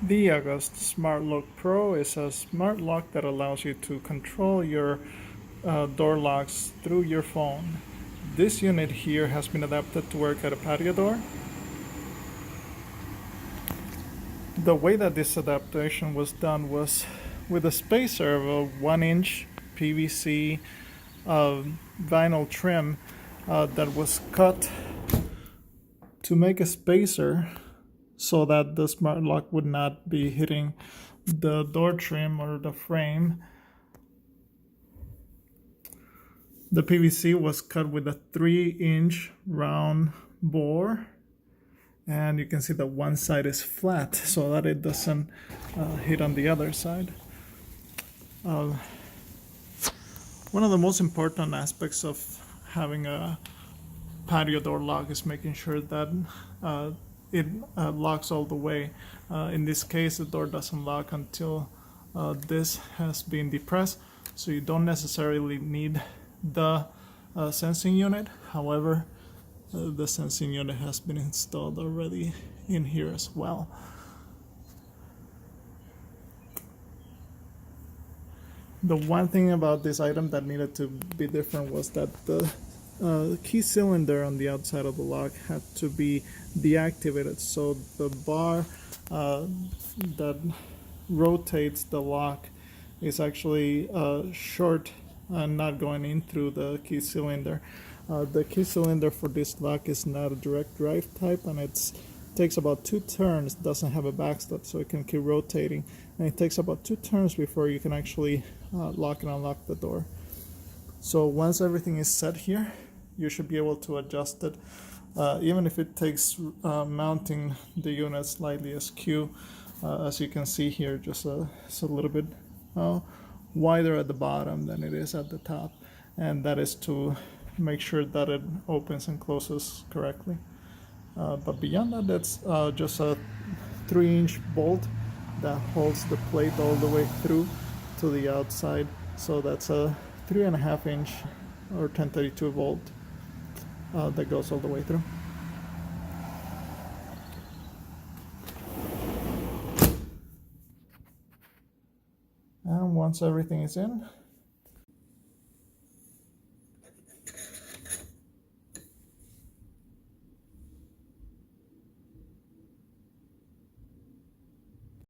The August Smart Lock Pro is a smart lock that allows you to control your door locks through your phone. This unit here has been adapted to work at a patio door. The way that this adaptation was done was with a spacer of a 1-inch PVC vinyl trim that was cut to make a spacer so that the smart lock would not be hitting the door trim or the frame. The PVC was cut with a 3-inch round bore, and you can see that one side is flat so that it doesn't hit on the other side. One of the most important aspects of having a patio door lock is making sure that it locks all the way. In this case, the door doesn't lock until this has been depressed, so you don't necessarily need the sensing unit. However, the sensing unit has been installed already in here as well. The one thing about this item that needed to be different was that the key cylinder on the outside of the lock had to be deactivated, so the bar that rotates the lock is actually short and not going in through the key cylinder. The key cylinder for this lock is not a direct drive type, and it takes about 2 turns. Doesn't have a backstop, so it can keep rotating, and it takes about 2 turns before you can actually lock and unlock the door. So once everything is set here, you should be able to adjust it, even if it takes mounting the unit slightly askew. As you can see here, it's a little bit wider at the bottom than it is at the top, and that is to make sure that it opens and closes correctly. But beyond that, that's just a 3-inch bolt that holds the plate all the way through to the outside. So that's a 3.5-inch or 1032 volt that goes all the way through. And once everything is in,